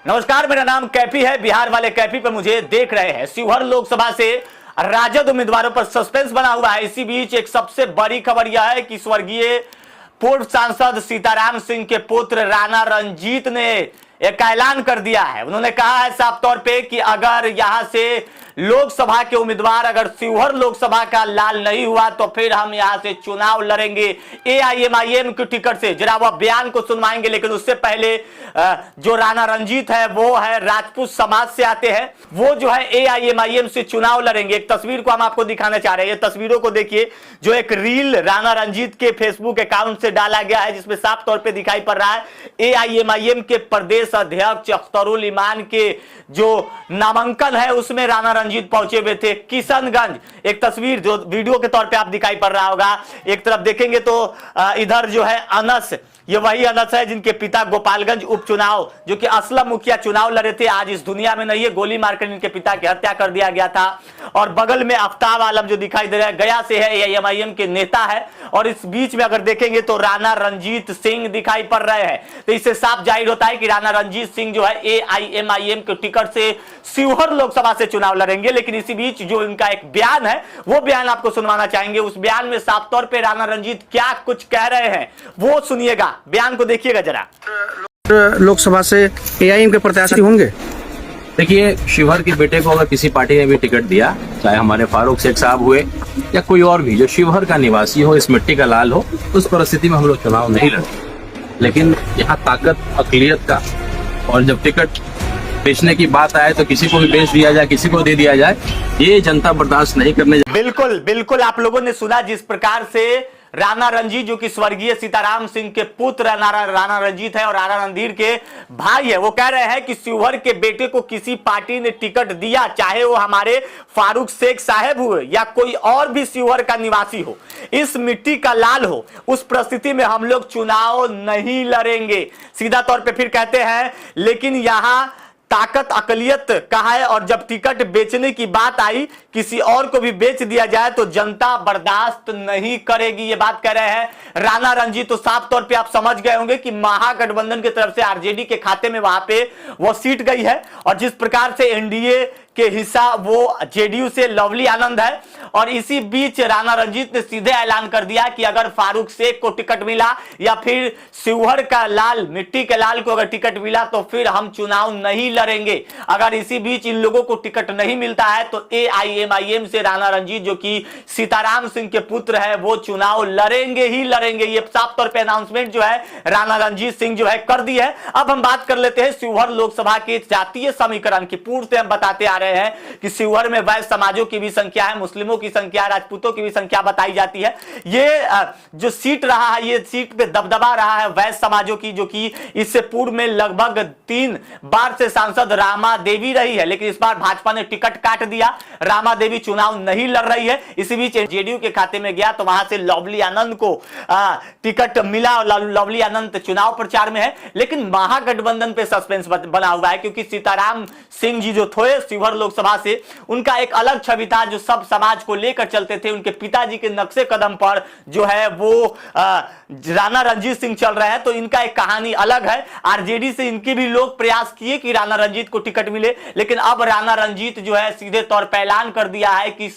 नमस्कार, मेरा नाम कैफी है। बिहार वाले कैफी पर मुझे देख रहे हैं। शिवहर लोकसभा से राजद उम्मीदवारों पर सस्पेंस बना हुआ है। इसी बीच एक सबसे बड़ी खबर यह है कि स्वर्गीय पूर्व सांसद सीताराम सिंह के पुत्र राणा रणजीत ने एक ऐलान कर दिया है। उन्होंने कहा है साफ तौर पे कि अगर यहां से लोकसभा के उम्मीदवार अगर शिवहर लोकसभा का लाल नहीं हुआ तो फिर हम यहां से चुनाव लड़ेंगे एआईएमआईएम की टिकट से। जरा वह बयान को सुनवाएंगे, लेकिन उससे पहले जो राणा रणजीत है वो है राजपूत समाज से आते हैं। वो जो है एआईएमआईएम से चुनाव लड़ेंगे। एक तस्वीर को हम आपको दिखाना चाह रहे हैं। ये तस्वीरों को देखिए, जो एक रील राणा रणजीत के फेसबुक अकाउंट से डाला गया है, जिसमें साफ तौर पर दिखाई पड़ रहा है एआईएमआईएम के प्रदेश अध्यक्ष अख्तरुल ईमान के जो नामांकन है उसमें राणा रणजीत पहुंचे हुए थे किशनगंज। एक तस्वीर जो वीडियो के तौर पे आप दिखाई पड़ रहा होगा। एक तरफ देखेंगे तो इधर जो है अनस, ये वही अनस है जिनके पिता गोपालगंज उपचुनाव जो कि असलम मुखिया चुनाव लड़े थे, आज इस दुनिया में नहीं है। गोली मारकर इनके पिता की हत्या कर दिया गया था। और बगल में आफ्ताब आलम जो दिखाई दे रहा है, गया से है, एआईएमआईएम के नेता है। और इस बीच में अगर देखेंगे तो राणा रणजीत सिंह दिखाई पड़ रहे हैं। तो इससे साफ जाहिर होता है कि राणा रणजीत सिंह जो है एआईएमआईएम के टिकट से शिवहर लोकसभा से चुनाव लड़ेंगे। लेकिन इसी बीच जो इनका एक बयान है वो बयान आपको सुनवाना चाहेंगे। उस बयान में साफ तौर पे राणा रणजीत क्या कुछ कह रहे हैं वो सुनिएगा, बयान को देखिएगा जरा। लोकसभा से एआईएम के प्रत्याशी होंगे। देखिए, शिवहर के बेटे को अगर किसी पार्टी ने भी टिकट दिया, चाहे हमारे फारूक शेख साहब हुए या कोई और भी जो शिवहर का निवासी हो, इस मिट्टी का लाल हो, उस परिस्थिति में हम लोग चुनाव नहीं लड़ते। लेकिन यहाँ ताकत अकलियत का, और जब टिकट बेचने की बात आए तो किसी को भी बेच दिया जाए, किसी को दे दिया जाए, ये जनता बर्दाश्त नहीं करने। बिल्कुल बिल्कुल, आप लोगों ने सुना जिस प्रकार से राणा रणजीत जो कि स्वर्गीय सीताराम सिंह के पुत्र राणा रणजीत है और राणा रणधीर के भाई है, वो कह रहे हैं कि शिवहर के बेटे को किसी पार्टी ने टिकट दिया, चाहे वो हमारे फारूक शेख साहब हुए या कोई और भी शिवहर का निवासी हो, इस मिट्टी का लाल हो, उस परिस्थिति में हम लोग चुनाव नहीं लड़ेंगे। सीधा तौर पे फिर कहते हैं लेकिन यहां ताकत अकलियत का है, और जब टिकट बेचने की बात आई, किसी और को भी बेच दिया जाए तो जनता बर्दाश्त नहीं करेगी। ये बात कह रहे हैं राणा रणजीत। तो साफ तौर पे आप समझ गए होंगे कि महागठबंधन की तरफ से आरजेडी के खाते में वहां पे वो सीट गई है, और जिस प्रकार से एनडीए के हिस्सा वो जेडीयू से लवली आनंद है। और इसी बीच राणा रणजीत ने सीधे ऐलान कर दिया कि अगर फारूक शेख को टिकट मिला या फिर शिवहर का लाल, मिट्टी के लाल को अगर टिकट मिला तो फिर हम चुनाव नहीं लड़ेंगे। अगर इसी बीच इन लोगों को टिकट नहीं मिलता है तो एआईएमआईएम से राणा रणजीत जो कि सीताराम सिंह के पुत्र है वो चुनाव लड़ेंगे ही लड़ेंगे। ये साफ तौर पर अनाउंसमेंट जो है राणा रणजीत सिंह जो है कर दी है। अब हम बात कर लेते हैं शिवहर लोकसभा के जातीय समीकरण की। पूर्व से हम बताते आ रहे हैं कि शिवहर में वैश्य समाजों की भी संख्या है, मुस्लिमों की संख्या, राजपूतों की भी संख्या बताई जाती है। ये जो सीट रहा है, ये सीट पे दबदबा रहा है वैश्य समाजों की, जो कि इससे पूर्व में लगभग 3 बार से सांसद रामा देवी रही है। लेकिन इस बार भाजपा ने टिकट काट दिया, रामा देवी चुनाव नहीं लड़ रही है। इसी बीच जेडीयू के खाते में गया तो वहां से लवली आनंद को टिकट मिला और लवली आनंद चुनाव प्रचार में है। लेकिन महागठबंधन पे सस्पेंस बना हुआ है, क्योंकि सीताराम सिंह जी जो थे शिवहर लोकसभा से, उनका एक अलग छवि था जो सब समाज को लेकर चलते थे। उनके पिताजी के नक्शे कदम पर जो है वो राणा रणजीत सिंह चल रहे हैं, तो इनका एक कहानी अलग है। आरजेडी से इनके भी लोग प्रयास किए कि राणा रणजीत को टिकट मिले, लेकिन अब राणा रणजीत जो है सीधे तौर पर ऐलान कर दिया है कि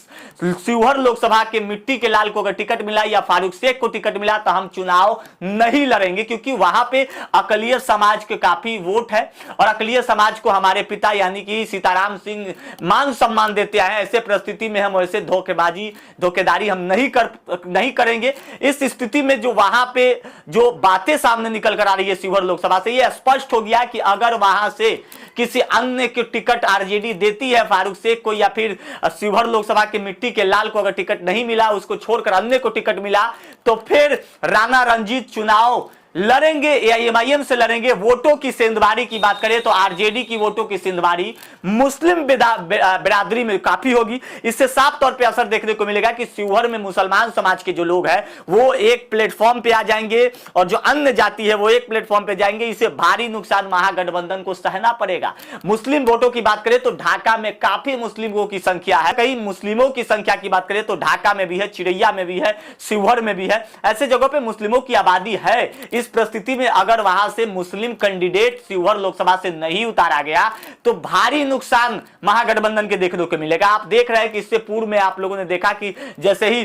शिवहर लोकसभा के मिट्टी के लाल को अगर टिकट मिला या फारूक शेख को टिकट मिला तो हम चुनाव नहीं लड़ेंगे, क्योंकि वहां पे अकलियत समाज के काफी वोट है और अकलियत समाज को हमारे पिता यानी कि सीताराम सिंह मान सम्मान देते हैं। ऐसे परिस्थिति में हम ऐसे धोखेदारी हम नहीं करेंगे। इस स्थिति में जो वहां पे जो बातें सामने निकल कर आ रही है शिवहर लोकसभा से, यह स्पष्ट हो गया कि अगर वहां से किसी अन्य की टिकट आरजेडी देती है फारूक शेख को, या फिर शिवहर लोकसभा के मिट्टी के लाल को अगर टिकट नहीं मिला, उसको छोड़कर अन्य को टिकट मिला, तो फिर राणा रणजीत चुनाव लड़ेंगे, एआईएमआईएम से लड़ेंगे। वोटों की सेंधमारी की बात करें तो आरजेडी की वोटों की सेंधमारी मुस्लिम बिरादरी में काफी होगी। इससे साफ तौर पे असर देखने को मिलेगा कि शिवहर में मुसलमान समाज के जो लोग हैं वो एक प्लेटफॉर्म पे आ जाएंगे और जो अन्य जाति है वो एक प्लेटफॉर्म पे जाएंगे। इससे भारी नुकसान महागठबंधन को सहना पड़ेगा। मुस्लिम वोटों की बात करें तो ढाका में काफी मुस्लिमों की संख्या है। कई मुस्लिमों की संख्या की बात करें तो ढाका में भी है, चिड़ैया में भी है, शिवहर में भी है। ऐसे जगहों पर मुस्लिमों की आबादी है। इस इस परिस्थिति में अगर वहां से मुस्लिम कैंडिडेट शिवहर लोकसभा से नहीं उतारा गया तो भारी नुकसान महागठबंधन के देखने को मिलेगा। आप देख रहे हैं कि इससे पूर्व में आप लोगों ने देखा कि जैसे ही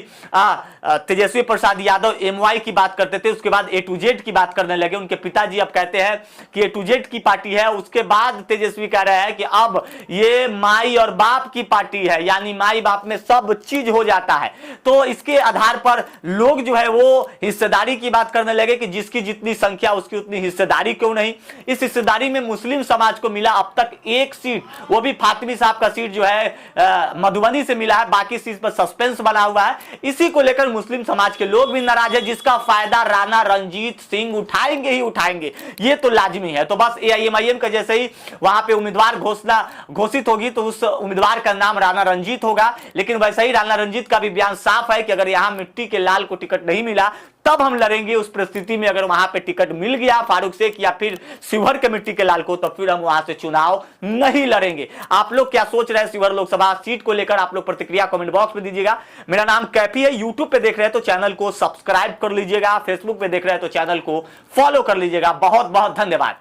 तेजस्वी प्रसाद यादव एमवाई की बात करते थे, उसके बाद A to Z की बात करने लगे। उनके पिताजी अब कहते हैं कि A to Z की पार्टी है। उसके बाद तेजस्वी कह रहे हैं कि अब ये माई और बाप की पार्टी है, यानी माई बाप में सब चीज हो जाता है। तो इसके आधार पर लोग जो है वो हिस्सेदारी की बात करने लगे कि जिसकी जितनी संख्या उसकी उतनी हिस्सेदारी क्यों नहीं। इस हिस्सेदारी में मुस्लिम समाज को मिला अब तक 1 सीट, वो भी फातिमी साहब का सीट जो है मधुबनी से मिला है, बाकी सीट पर सस्पेंस बना हुआ है। इसी को लेकर मुस्लिम समाज के लोग भी नाराज है, जिसका फायदा राणा रणजीत सिंह उठाएंगे ही उठाएंगे, ये तो लाजमी है। तो बस AIMIM का जैसे ही वहां पे उम्मीदवार घोषित होगी तो उस उम्मीदवार का नाम राणा रंजीत होगा। लेकिन वैसे ही राणा रंजीत का भी बयान साफ है कि अगर यहां मिट्टी के लाल को टिकट नहीं मिला तब हम लड़ेंगे। उस परिस्थिति में अगर वहां पे टिकट मिल गया फारूक शेख या फिर शिवहर के मिट्टी के लाल को, तो फिर हम वहां से चुनाव नहीं लड़ेंगे। आप लोग क्या सोच रहे हैं शिवहर लोकसभा सीट को लेकर? आप लोग प्रतिक्रिया कमेंट बॉक्स में दीजिएगा। मेरा नाम कैफी है। यूट्यूब पे देख रहे हैं तो चैनल को सब्सक्राइब कर लीजिएगा, फेसबुक पे देख रहे हैं तो चैनल को फॉलो कर लीजिएगा। बहुत बहुत धन्यवाद।